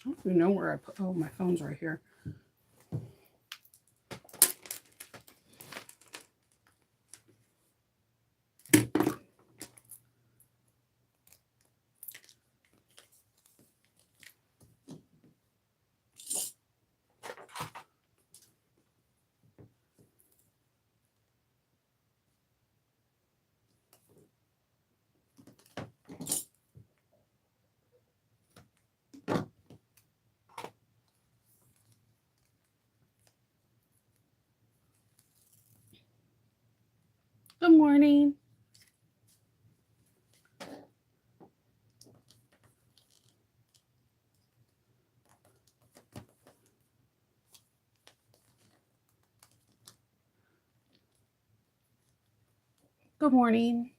don't even know where I put. Oh, my phone's right here. Good morning. Good morning.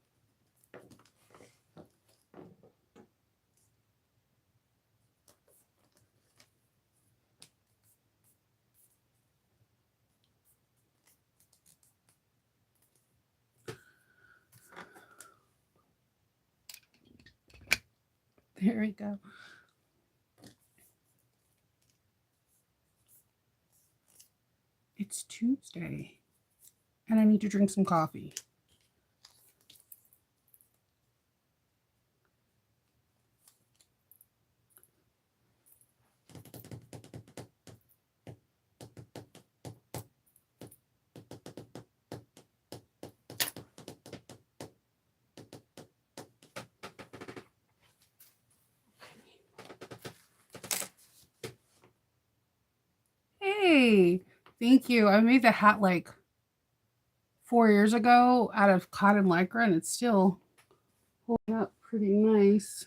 There we go. It's Tuesday, and I need to drink some coffee. Hey, thank you. I made the hat like 4 years ago out of cotton lycra, and it's still holding up pretty nice.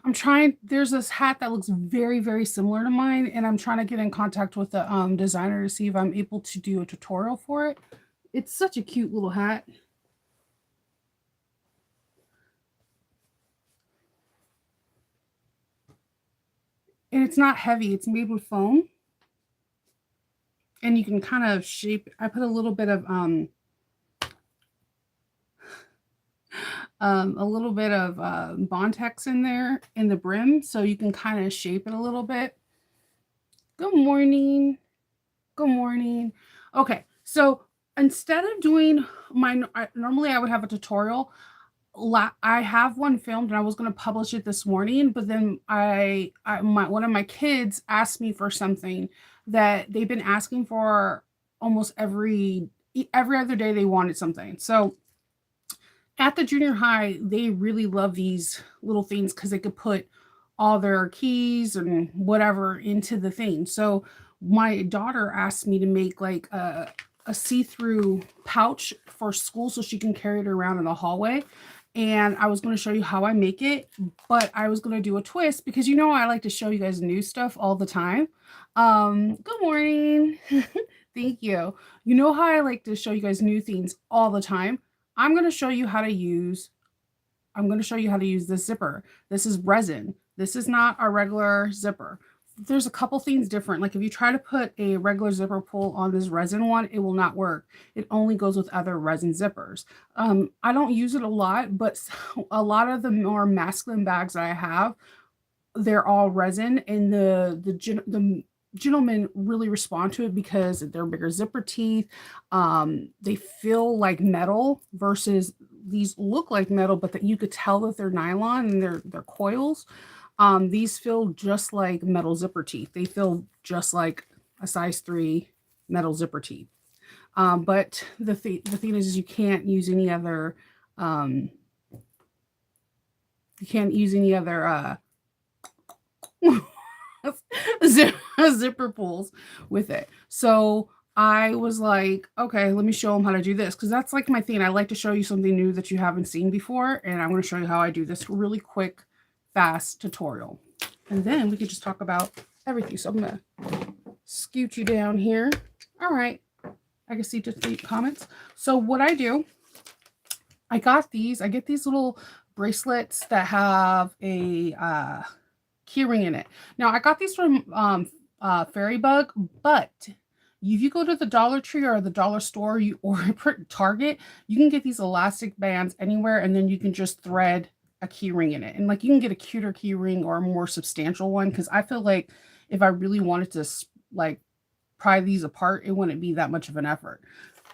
I'm trying. There's this hat that looks very, very similar to mine, and I'm trying to get in contact with the designer to see if I'm able to do a tutorial for it. It's such a cute little hat. And it's not heavy. It's made with foam. And you can kind of shape. I put a little bit of Bontex in there in the brim, so you can kind of shape it a little bit. Good morning. Good morning. Okay, so instead of doing normally I would have a tutorial. I have one filmed and I was going to publish it this morning, but then one of my kids asked me for something that they've been asking for almost every other day. They wanted something. So at the junior high, they really love these little things because they could put all their keys and whatever into the thing. So my daughter asked me to make like a see-through pouch for school so she can carry it around in the hallway. And I was going to show you how I make it, but I was going to do a twist because I like to show you guys new stuff all the time. Good morning. Thank you. You know how I like to show you guys new things all the time. I'm going to show you how to use this zipper. This is resin. This is not our regular zipper. There's a couple things different. Like if you try to put a regular zipper pull on this resin one, it will not work. It only goes with other resin zippers. I don't use it a lot, but a lot of the more masculine bags that I have, they're all resin, and the gentlemen really respond to it because they're bigger zipper teeth. They feel like metal versus these look like metal, but that you could tell that they're nylon and they're coils. These feel just like metal zipper teeth. They feel just like a size 3 metal zipper teeth. But the thing is you can't use any other zipper pulls with it. So I was like, okay, let me show them how to do this because that's like my thing. I like to show you something new that you haven't seen before, and I'm going to show you how I do this really quick, fast tutorial. And then we can just talk about everything. So I'm going to scoot you down here. All right. I can see just the comments. So what I do, I get these little bracelets that have a key ring in it. Now I got these from Fairy Bug, but if you go to the Dollar Tree or the dollar store or Target, you can get these elastic bands anywhere, and then you can just thread a key ring in it. And like you can get a cuter key ring or a more substantial one, because I feel like if I really wanted to like pry these apart, it wouldn't be that much of an effort.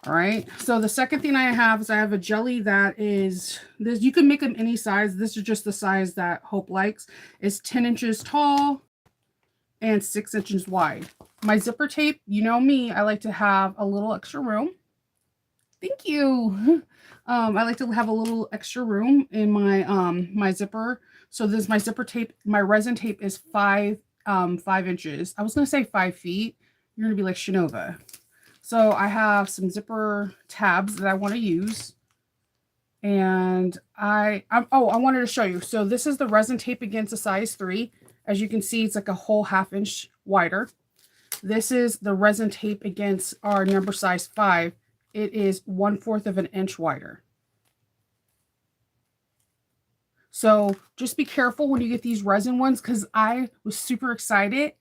All right. So the second thing I have is I have a jelly that is this. You can make them any size. This is just the size that Hope likes. It's 10 inches tall and 6 inches wide. My zipper tape, you know me, I like to have a little extra room. Thank you. I like to have a little extra room in my my zipper. So this my zipper tape, my resin tape is 5 inches. I was gonna say 5 feet. You're gonna be like Shinova. So I have some zipper tabs that I want to use. And I wanted to show you. So this is the resin tape against a size 3. As you can see, it's like a whole 1/2 inch wider. This is the resin tape against our number size 5. It is 1/4 of an inch wider. So just be careful when you get these resin ones, because I was super excited.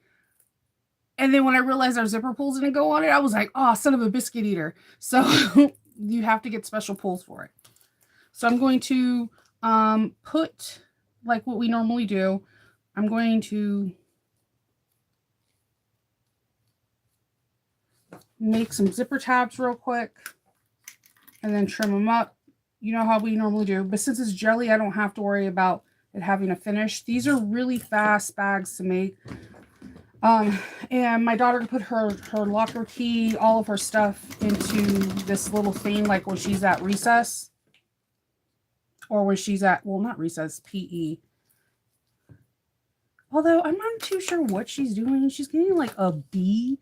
And then when I realized our zipper pulls didn't go on it, I was like, oh, son of a biscuit eater. So you have to get special pulls for it. So I'm going to put, like what we normally do, I'm going to make some zipper tabs real quick and then trim them up. You know how we normally do. But since it's jelly, I don't have to worry about it having a finish. These are really fast bags to make. And my daughter put her locker key, all of her stuff into this little thing, like when she's at recess. Or when she's at, well, not recess, PE. Although I'm not too sure what she's doing. She's getting like a B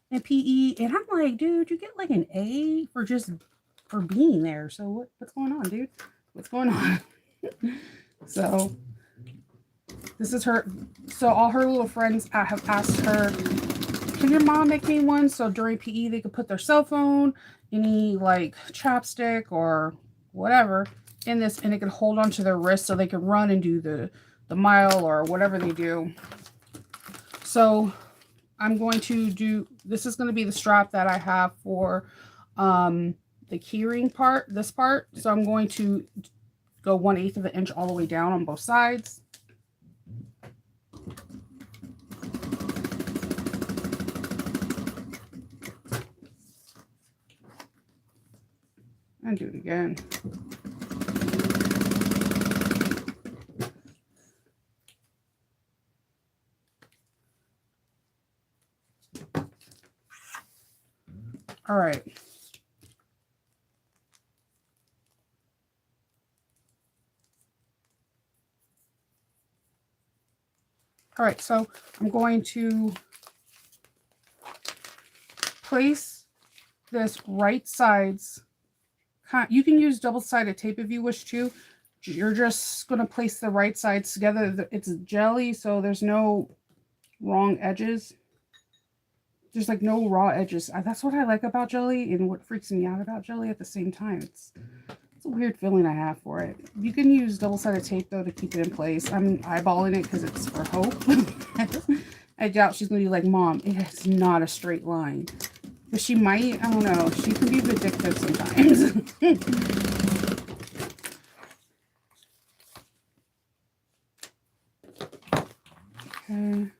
in PE. And I'm like, dude, you get like an A for being there. So what's going on, dude? What's going on? So this is her. So all her little friends have asked her, can your mom make me one? So during PE, they could put their cell phone, any like chapstick or whatever in this, and it could hold onto their wrist so they could run and do the mile or whatever they do. So I'm going to do, this is going to be the strap that I have for the keyring part, this part. So I'm going to go 1/8 of an inch all the way down on both sides. And do it again. All right. All right, so I'm going to place this right sides. You can use double-sided tape if you wish to. You're just going to place the right sides together. It's jelly, so there's no wrong edges. There's like no raw edges. That's what I like about jelly and what freaks me out about jelly at the same time. It's a weird feeling I have for it. You can use double-sided tape, though, to keep it in place. I'm eyeballing it because it's for Hope. I doubt she's going to be like, Mom, it's not a straight line. But she might. I don't know. She can be vindictive sometimes. Okay.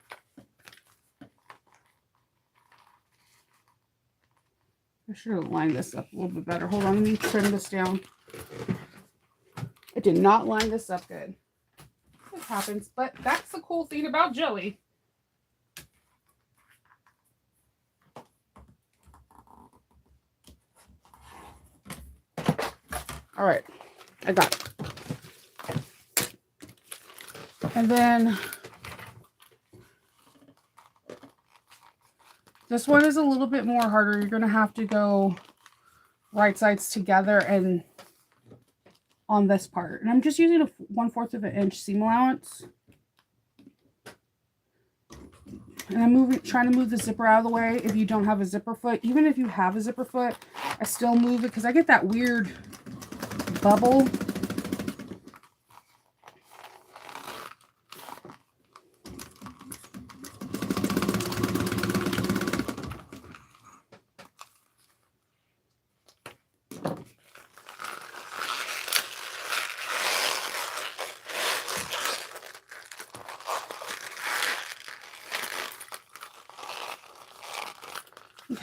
I should have lined this up a little bit better. Hold on, let me trim this down. I did not line this up good. It happens, but that's the cool thing about jelly. All right, I got it. And then this one is a little bit more harder. You're going to have to go right sides together and on this part. And I'm just using a 1/4 of an inch seam allowance. And I'm trying to move the zipper out of the way if you don't have a zipper foot. Even if you have a zipper foot, I still move it because I get that weird bubble.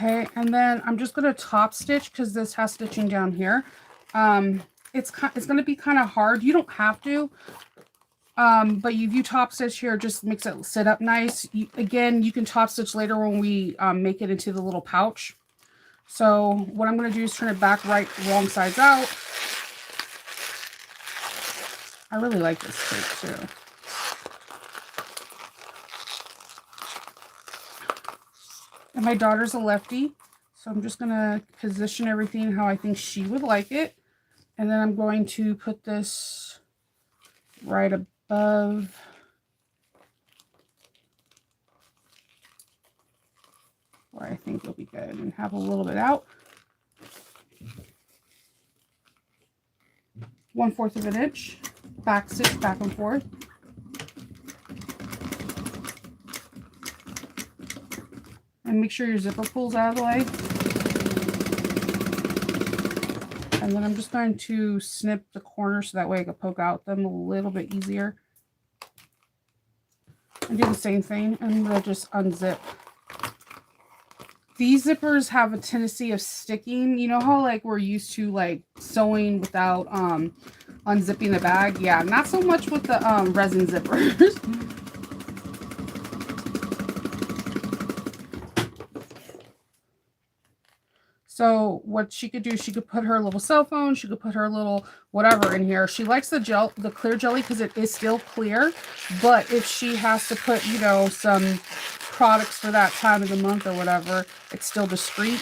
Okay, and then I'm just going to top stitch because this has stitching down here. It's going to be kind of hard. You don't have to, but if you top stitch here, just makes it sit up nice. Again, you can top stitch later when we make it into the little pouch. So what I'm going to do is turn it back right, wrong sides out. I really like this tape too. And my daughter's a lefty, so I'm just going to position everything how I think she would like it. And then I'm going to put this right above where I think it'll be good, and have a little bit out. 1/4 of an inch, back stitch back and forth. And make sure your zipper pulls out of the way. And then I'm just going to snip the corners so that way I can poke out them a little bit easier. And do the same thing. I'm going to just unzip. These zippers have a tendency of sticking. You know how like we're used to like sewing without unzipping the bag? Yeah, not so much with the resin zippers. So what she could do, she could put her little cell phone, she could put her little whatever in here. She likes the clear jelly because it is still clear. But if she has to put, you know, some products for that time of the month or whatever, it's still discreet.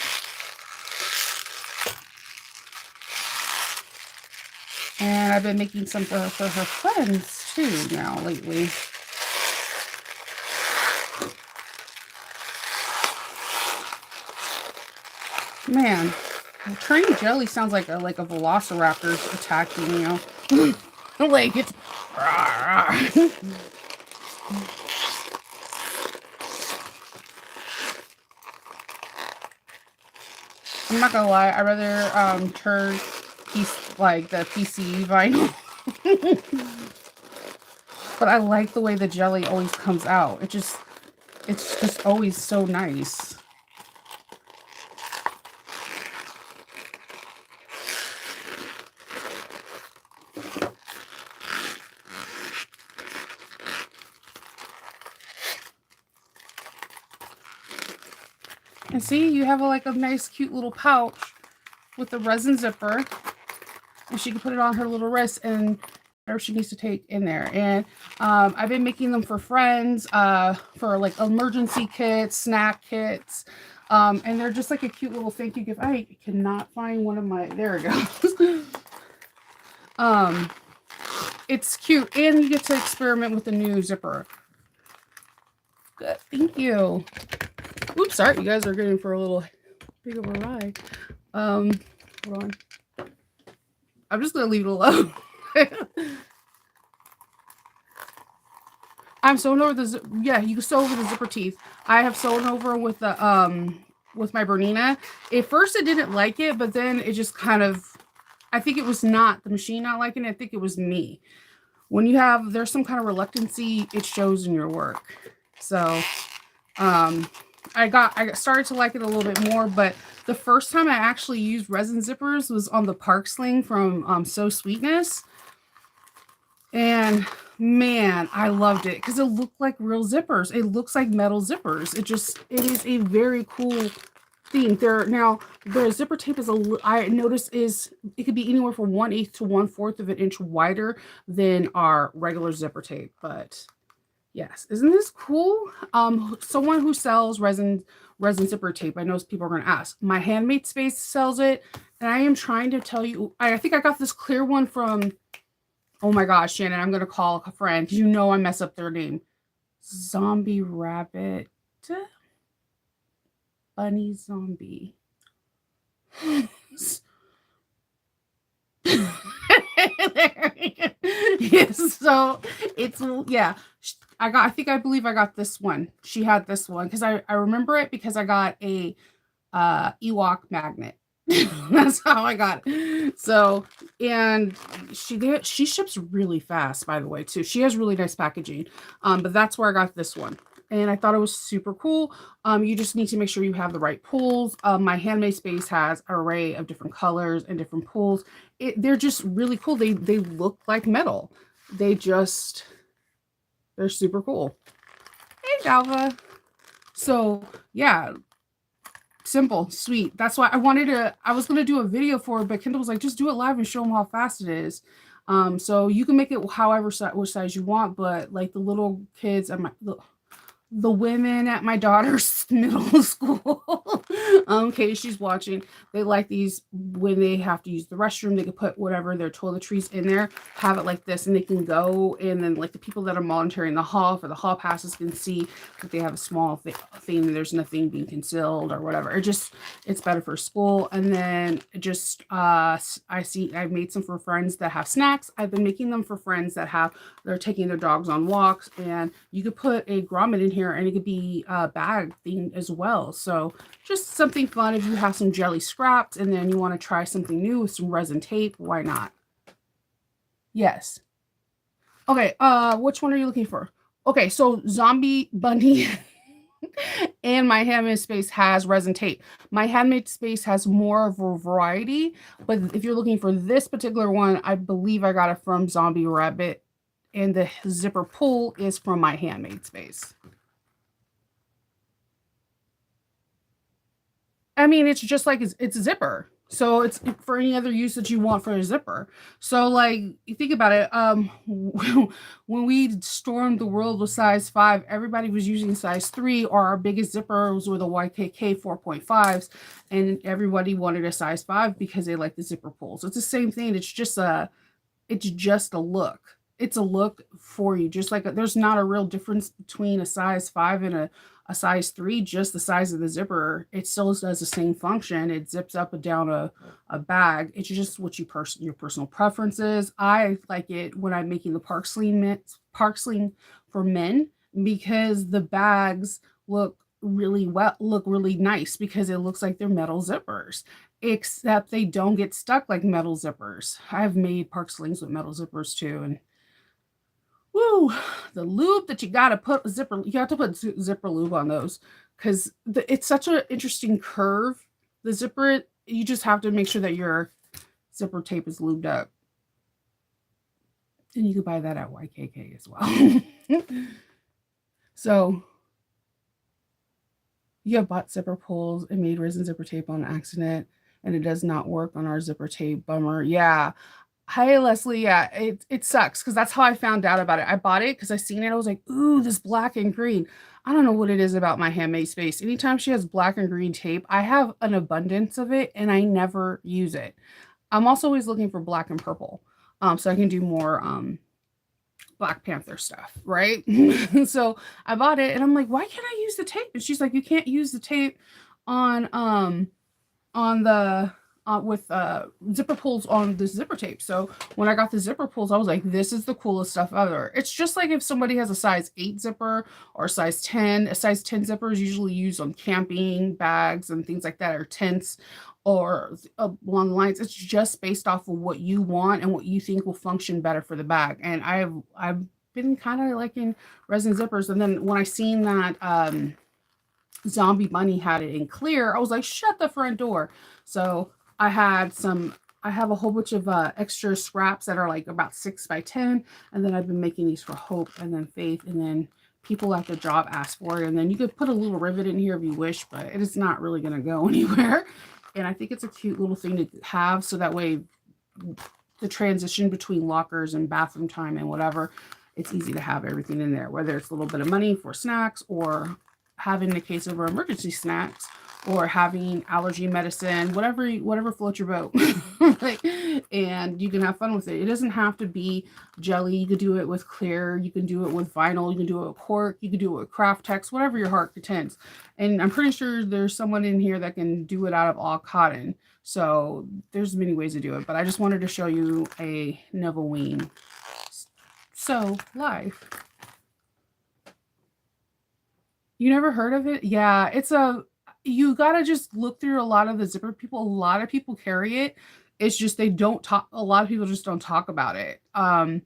And I've been making some for her friends too now lately. Man, train jelly sounds like a velociraptor's attacking, you know. Like it's I'm not gonna lie, I'd rather turn like the PCE vinyl. But I like the way the jelly always comes out. It's just always so nice. And see, you have like a nice cute little pouch with the resin zipper, and she can put it on her little wrist and whatever she needs to take in there. And I've been making them for friends, for like emergency kits, snack kits, and they're just like a cute little thank you gift. I cannot find one of my, there it goes. It's cute, and you get to experiment with the new zipper. Good, thank you. Oops, sorry, you guys are getting for a little big of a ride. Hold on. I'm just gonna leave it alone. I'm sewing over the yeah, you can sew over the zipper teeth. I have sewn over with the with my Bernina. At first I didn't like it, but then it just kind of, I think it was not the machine not liking it, I think it was me. When you have, there's some kind of reluctancy, it shows in your work. So I started to like it a little bit more, but the first time I actually used resin zippers was on the Park Sling from So Sweetness. And man, I loved it because it looked like real zippers. It looks like metal zippers. It is a very cool thing. Now the zipper tape is I noticed is it could be anywhere from 1/8 to 1/4 of an inch wider than our regular zipper tape. But yes, isn't this cool? Someone who sells resin zipper tape, I know people are going to ask. My Handmade Space sells it, and I am trying to tell you. I think I got this clear one from. Oh my gosh, Shannon, I'm going to call a friend because you know I mess up their name. Zombie Rabbit. Bunny Zombie. Yes, so it's, yeah. I believe I got this one. She had this one because I remember it because I got a Ewok magnet. That's how I got it. So, and she ships really fast, by the way, too. She has really nice packaging. But that's where I got this one. and I thought it was super cool. You just need to make sure you have the right pulls. My Handmade Space has an array of different colors and different pulls. They're just really cool. They look like metal. They just they're super cool. Hey, Galva. So yeah, simple, sweet. That's why I was gonna do a video for it, but Kendall was like, just do it live and show them how fast it is. So you can make it however which size you want, but like the little kids at the women at my daughter's middle school, in case she's watching, they like these when they have to use the restroom. They can put whatever their toiletries in there, have it like this, and they can go. And then, like the people that are monitoring the hall for the hall passes can see that they have a small thing. There's nothing being concealed or whatever. It's better for school. And then just I've made some for friends that have snacks. I've been making them for friends that they're taking their dogs on walks, and you could put a grommet in here and it could be bag themed as well. So just something fun if you have some jelly scraps and then you want to try something new with some resin tape, why not? Yes. Okay, which one are you looking for? Okay, so Zombie Bunny and my Handmade Space has resin tape. My Handmade Space has more of a variety, but if you're looking for this particular one, I believe I got it from Zombie Rabbit, and the zipper pull is from my Handmade Space. I mean, it's just like it's a zipper. So it's for any other use that you want for a zipper. So like you think about it, when we stormed the world with size 5, everybody was using size 3, or our biggest zippers were the YKK 4.5s, and everybody wanted a size 5 because they like the zipper pulls. It's the same thing. It's just a look. It's a look for you. Just like there's not a real difference between a size 5 and a size 3, just the size of the zipper. It still does the same function. It zips up and down a bag. It's just what your personal preferences. I like it when I'm making the park sling for men, because the bags look really nice because it looks like they're metal zippers, except they don't get stuck like metal zippers. I've made park slings with metal zippers too, and woo, the lube that you got to put you have to put zipper lube on those, because it's such an interesting curve. The zipper, you just have to make sure that your zipper tape is lubed up, and you can buy that at YKK as well. So you have bought zipper pulls and made resin zipper tape on accident, and it does not work on our zipper tape. Bummer. Yeah. Hi, Leslie. Yeah, it sucks because that's how I found out about it. I bought it because I seen it. I was like, ooh, this black and green. I don't know what it is about my Handmade Space. Anytime she has black and green tape, I have an abundance of it and I never use it. I'm also always looking for black and purple, so I can do more Black Panther stuff, right? So I bought it and I'm like, why can't I use the tape? And she's like, you can't use the tape on the with zipper pulls on the zipper tape. So when I got the zipper pulls, I was like, this is the coolest stuff ever. It's just like if somebody has a size 8 zipper or a size 10. A size 10 zipper is usually used on camping bags and things like that, or tents, or along the lines. It's just based off of what you want and what you think will function better for the bag. And I've been kind of liking resin zippers. And then when I seen that Zombie Bunny had it in clear, I was like, shut the front door. So I have a whole bunch of extra scraps that are like about 6 by 10. And then I've been making these for Hope and then Faith, and then people at the job ask for it. And then you could put a little rivet in here if you wish, but it is not really going to go anywhere. And I think it's a cute little thing to have, so that way the transition between lockers and bathroom time and whatever, it's easy to have everything in there, whether it's a little bit of money for snacks, or having the case of emergency snacks, or having allergy medicine, whatever floats your boat. Like, and you can have fun with it. It doesn't have to be jelly. You could do it with clear. You can do it with vinyl. You can do it with cork. You can do it with craft tex, whatever your heart contends. And I'm pretty sure there's someone in here that can do it out of all cotton. So there's many ways to do it. But I just wanted to show you a Novaween Sew live. You never heard of it? Yeah, you gotta just look through a lot of the zipper people. A lot of people carry it. It's just they don't talk. A lot of people just don't talk about it. I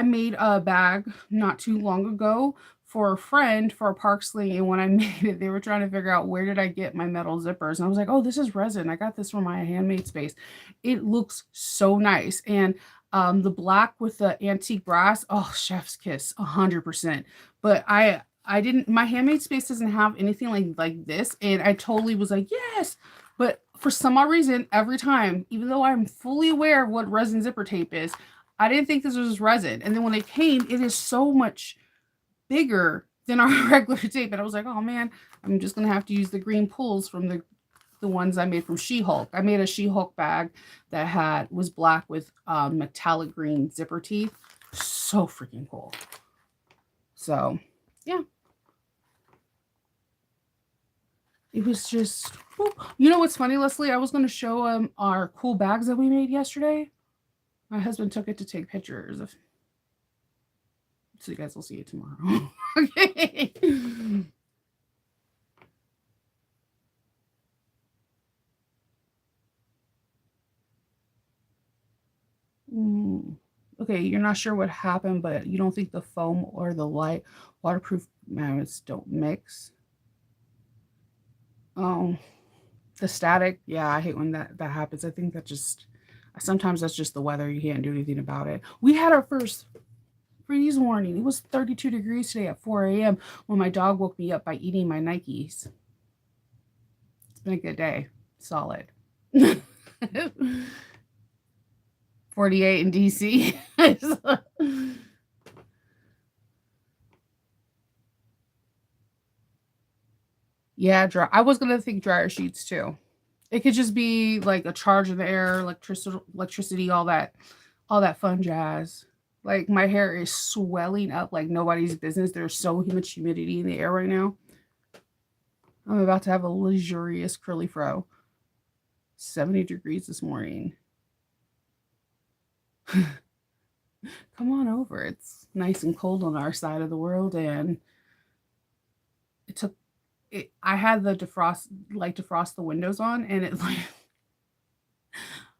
made a bag not too long ago for a friend for a park sling, and when I made it, they were trying to figure out where did I get my metal zippers, and I was like, oh, this is resin. I got this from my Handmade Space. It looks so nice, and the black with the antique brass, oh, chef's kiss, 100%. But I didn't. My Handmade Space doesn't have anything like this, and I totally was like, yes. But for some odd reason, every time, even though I'm fully aware of what resin zipper tape is, I didn't think this was resin. And then when it came, it is so much bigger than our regular tape. And I was like, oh man, I'm just gonna have to use the green pulls from the ones I made from She-Hulk. I made a She-Hulk bag that was black with metallic green zipper teeth. So freaking cool. So yeah. It was just, you know what's funny, Leslie? I was going to show our cool bags that we made yesterday. My husband took it to take pictures of, so you guys will see it tomorrow. Okay. Okay, you're not sure what happened, but you don't think the foam or the light waterproof magnets don't mix? Oh, the static. Yeah, I hate when that happens. I think sometimes that's just the weather. You can't do anything about it. We had our first freeze warning. It was 32 degrees today at 4 a.m. when my dog woke me up by eating my Nikes. It's been a good day. Solid. 48 in DC. Yeah, I was gonna think dryer sheets too. It could just be like a charge of the air, electricity, all that fun jazz. Like my hair is swelling up like nobody's business. There's so much humidity in the air right now. I'm about to have a luxurious curly fro. 70 degrees this morning. Come on over. It's nice and cold on our side of the world, and it took it. I had the defrost the windows on, and it like.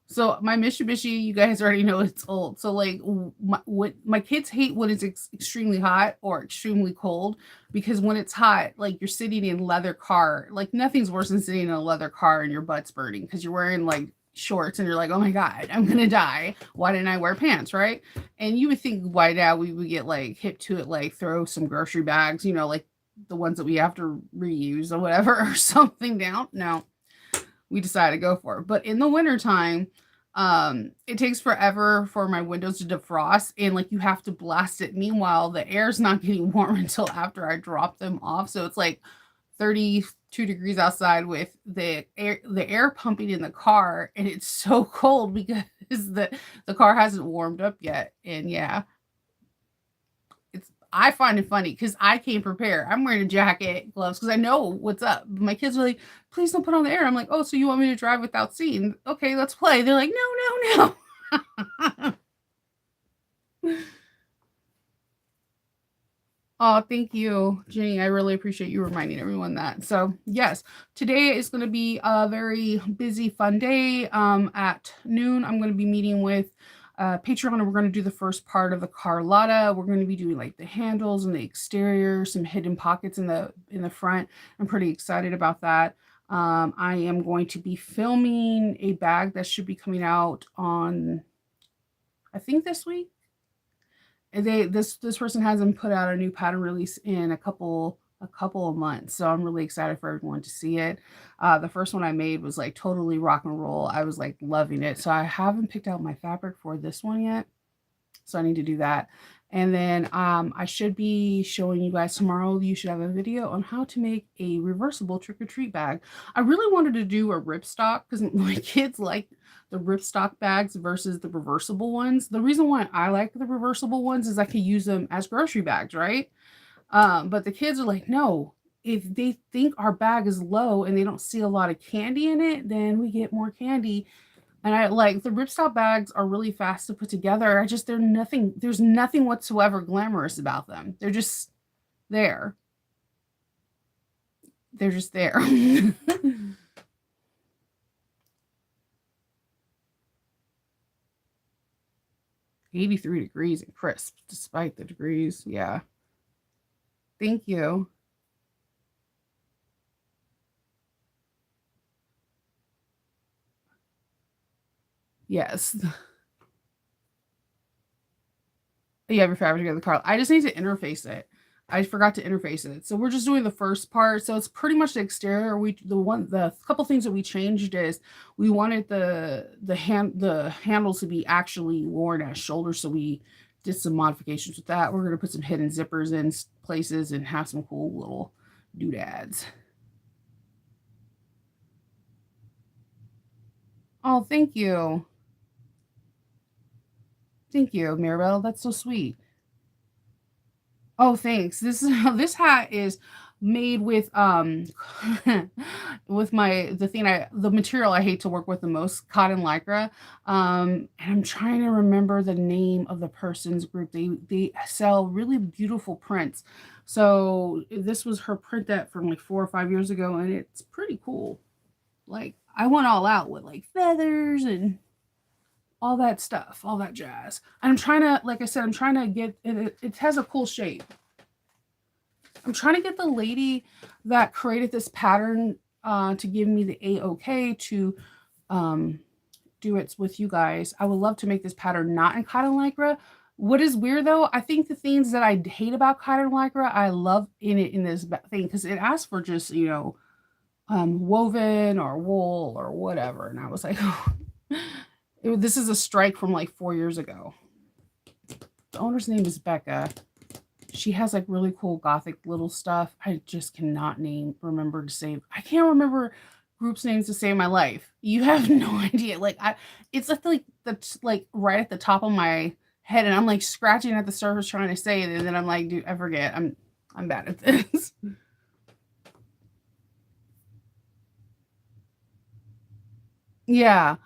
So my Mitsubishi, you guys already know it's old. So like my kids hate when it's extremely hot or extremely cold, because when it's hot, like you're sitting in leather car, like nothing's worse than sitting in a leather car and your butt's burning because you're wearing like shorts and you're like, oh my God, I'm gonna die. Why didn't I wear pants, right? And you would think by now we would get like hip to it, like throw some grocery bags, like the ones that we have to reuse or whatever, or something down. No, we decided to go for it. But in the wintertime, it takes forever for my windows to defrost, and like you have to blast it. Meanwhile, the air's not getting warm until after I drop them off. So it's like 32 degrees outside with the air pumping in the car, and it's so cold because the car hasn't warmed up yet. And yeah, I find it funny because I came prepared. I'm wearing a jacket, gloves, because I know what's up. My kids are like, please don't put on the air. I'm like, oh, so you want me to drive without seeing? Okay, let's play. They're like, no, no, no. Oh, thank you, Jenny. I really appreciate you reminding everyone that. So yes, today is going to be a very busy, fun day. At noon, I'm going to be meeting with Patreon, and we're going to do the first part of the Carlotta. We're going to be doing like the handles and the exterior, some hidden pockets in the front. I'm pretty excited about that. I am going to be filming a bag that should be coming out on, I think, this week. This person hasn't put out a new pattern release in a couple of months, so I'm really excited for everyone to see it. The first one I made was like totally rock and roll. I was like loving it. So I haven't picked out my fabric for this one yet, so I need to do that. And then I should be showing you guys tomorrow. You should have a video on how to make a reversible trick-or-treat bag. I really wanted to do a ripstock because my kids like the ripstock bags versus the reversible ones. The reason why I like the reversible ones is I can use them as grocery bags, right? But the kids are like, no, if they think our bag is low and they don't see a lot of candy in it, then we get more candy. And I like the ripstop bags are really fast to put together. There's nothing whatsoever glamorous about them. They're just there. They're just there. 83 degrees and crisp despite the degrees. Yeah. Thank you. Yes. You have your fabric together, Carl. I just need to interface it. I forgot to interface it. So we're just doing the first part. So it's pretty much the exterior. The couple things that we changed is we wanted the handles to be actually worn as shoulders. So we did some modifications with that. We're gonna put some hidden zippers in places and have some cool little doodads. Oh, thank you. Thank you, Mirabelle. That's so sweet. Oh, thanks. This is this hat is made with with the material I hate to work with the most, cotton lycra. And I'm trying to remember the name of the person's group. They sell really beautiful prints. So this was her print that from like 4 or 5 years ago, and it's pretty cool. Like I went all out with like feathers and all that stuff, all that jazz. And I'm trying to, like I said, I'm trying to get it has a cool shape. I'm trying to get the lady that created this pattern to give me the A-OK to um, do it with you guys. I would love to make this pattern not in cotton lycra. What is weird though, I think the things that I hate about cotton lycra, I love in this thing because it asks for just, woven or wool or whatever. And I was like, this is a strike from like 4 years ago. The owner's name is Becca. She has like really cool gothic little stuff. I just cannot remember to save. I can't remember groups names to save my life. You have no idea. It's like that's like right at the top of my head, and I'm like scratching at the surface trying to say it, and then I'm like, dude, I forget. I'm bad at this. Yeah.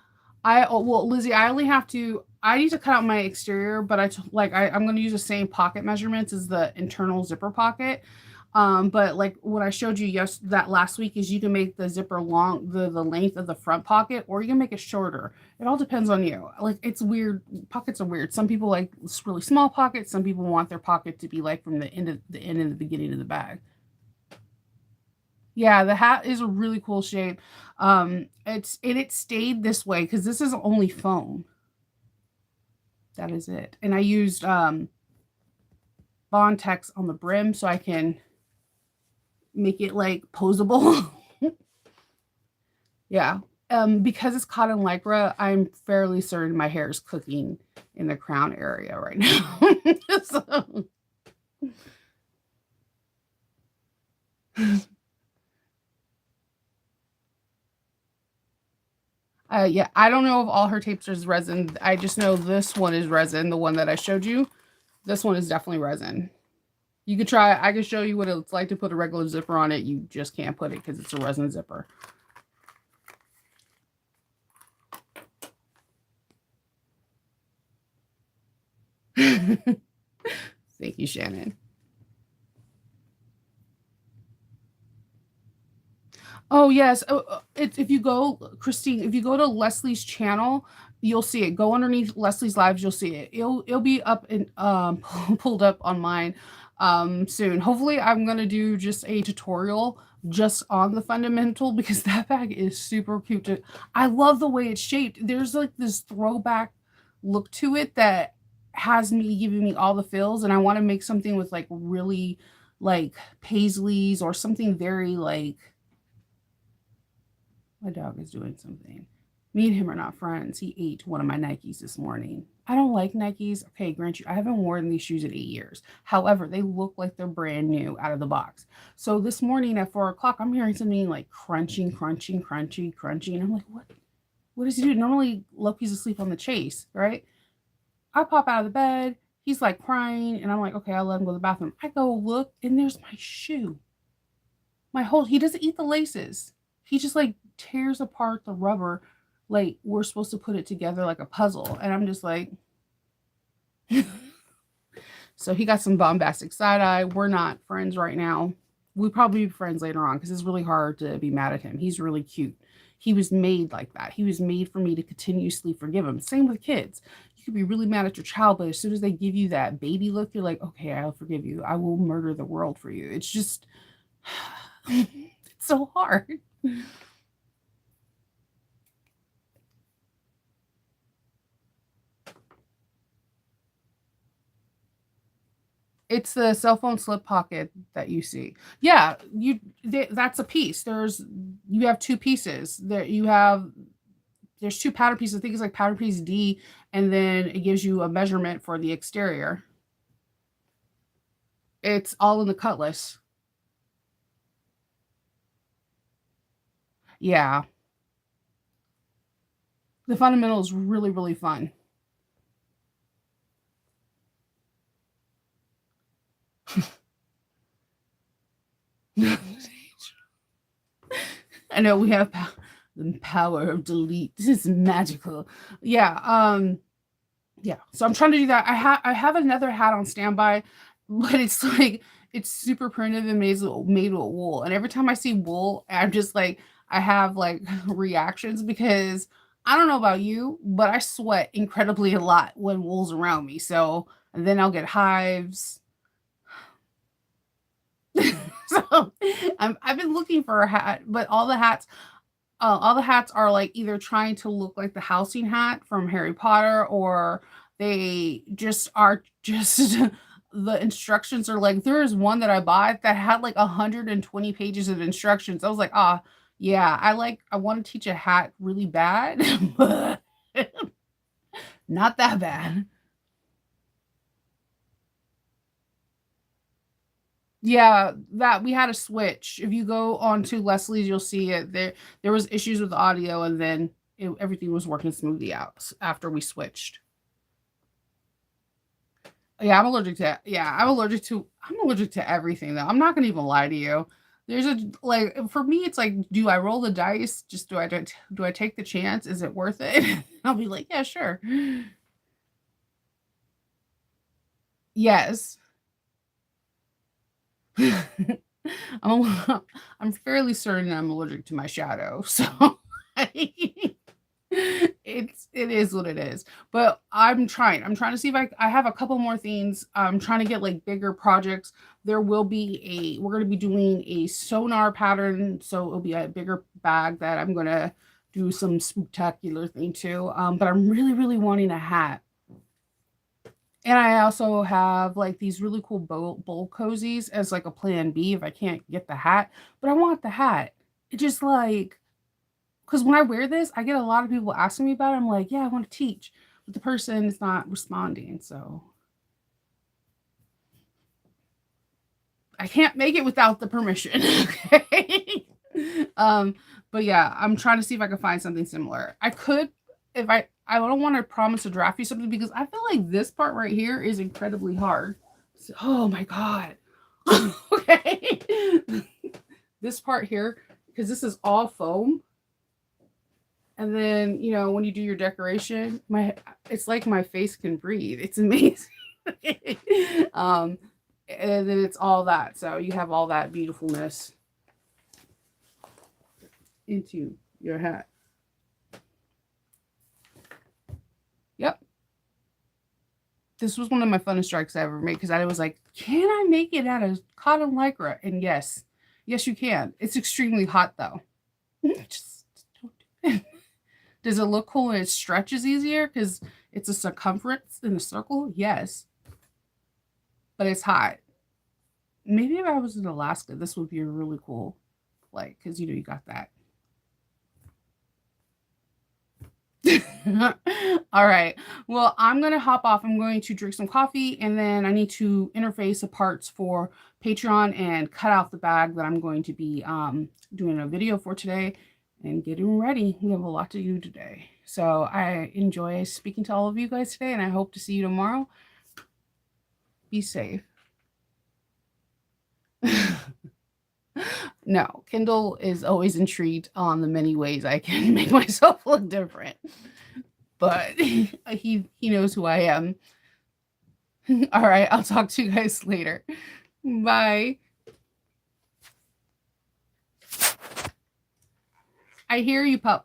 Well, Lizzie, I need to cut out my exterior, but I'm going to use the same pocket measurements as the internal zipper pocket. But like what I showed you that last week is you can make the zipper long, the length of the front pocket, or you can make it shorter. It all depends on you. Like it's weird. Pockets are weird. Some people like really small pockets. Some people want their pocket to be like from the end and the beginning of the bag. Yeah, the hat is a really cool shape. It stayed this way because this is only foam. That is it. And I used Bontex on the brim so I can make it like posable. Yeah. Because it's cotton lycra, I'm fairly certain my hair is cooking in the crown area right now. So, yeah, I don't know if all her tapes is resin. I just know this one is resin, the one that I showed you. This one is definitely resin. You could try, I could show you what it's like to put a regular zipper on it. You just can't put it because it's a resin zipper. Thank you, Shannon. Oh yes. If you go, Christine, if you go to Leslie's channel, you'll see it. Go underneath Leslie's lives, you'll see it. It'll be up and pulled up on mine soon. Hopefully, I'm gonna do just a tutorial just on the fundamental because that bag is super cute. I love the way it's shaped. There's like this throwback look to it that has me giving me all the feels, and I want to make something with like really like paisleys or something very like my dog is doing something. Me and him are not friends. He ate one of my Nikes this morning. I don't like Nikes. Okay, grant you, I haven't worn these shoes in 8 years. However, they look like they're brand new out of the box. So this morning at 4 o'clock, I'm hearing something like crunching, crunching, crunchy, crunchy. And I'm like, what? What does he do? Normally, Loki's asleep on the chase, right? I pop out of the bed. He's like crying. And I'm like, okay, I'll let him go to the bathroom. I go look, and there's my shoe. He doesn't eat the laces. He just like tears apart the rubber like we're supposed to put it together like a puzzle. And I'm just like, so he got some bombastic side eye. We're not friends right now. We'll probably be friends later on because it's really hard to be mad at him. He's really cute. He was made like that. He was made for me to continuously forgive him. Same with kids. You could be really mad at your child, but as soon as they give you that baby look, you're like, okay, I'll forgive you. I will murder the world for you. It's just, it's so hard. It's the cell phone slip pocket that you see. Yeah, that's a piece. You have two pieces. There's two powder pieces. I think it's like powder piece D, and then it gives you a measurement for the exterior. It's all in the cutlass. Yeah. The fundamental is really, really fun. I know we have the power of delete. This is magical. Yeah. Yeah. So I'm trying to do that. I have another hat on standby, but it's like it's super printed and made with wool. And every time I see wool, I'm just like I have like reactions because I don't know about you, but I sweat incredibly a lot when wool's around me. So and then I'll get hives. So I've been looking for a hat, but all the hats are like either trying to look like the housing hat from Harry Potter, or they just are just the instructions are like there is one that I bought that had like 120 pages of instructions. I was like, ah, yeah, I want to teach a hat really bad, but not that bad. Yeah, that we had a switch. If you go on to Leslie's, you'll see it. There was issues with the audio, and then everything was working smoothly out after we switched. Yeah, I'm allergic to everything though. I'm not gonna even lie to you. There's a like for me, it's like, do I roll the dice? Just do I take the chance? Is it worth it? I'll be like, yeah, sure. Yes. I'm I'm fairly certain I'm allergic to my shadow, so it is what it is. But I'm trying. I'm trying to see if I have a couple more things. I'm trying to get like bigger projects. We're going to be doing a sonar pattern, so it'll be a bigger bag that I'm going to do some spectacular thing to. But I'm really, really wanting a hat. And I also have like these really cool bowl cozies as like a plan B if I can't get the hat. But I want the hat. It just like because when I wear this, I get a lot of people asking me about it. I'm like, yeah, I want to teach, but the person is not responding. So I can't make it without the permission. Okay. um, but yeah, I'm trying to see if I can find something similar. I could if I don't want to promise to draft you something because I feel like this part right here is incredibly hard. So, oh my god. Okay. This part here, because this is all foam. And then, when you do your decoration, it's like my face can breathe. It's amazing. um, and then it's all that. So you have all that beautifulness into your hat. Yep. This was one of my funnest strikes I ever made because I was like, can I make it out of cotton lycra? And yes, you can. It's extremely hot though. Just don't do it. Does it look cool and it stretches easier because it's a circumference in a circle? Yes. But it's hot. Maybe if I was in Alaska, this would be a really cool flight because you got that. All right. Well, I'm going to hop off. I'm going to drink some coffee and then I need to interface the parts for Patreon and cut out the bag that I'm going to be doing a video for today and getting ready. We have a lot to do today. So I enjoy speaking to all of you guys today and I hope to see you tomorrow. Be safe. No, Kendall is always intrigued on the many ways I can make myself look different. But he knows who I am. All right, I'll talk to you guys later. Bye. I hear you, Pup.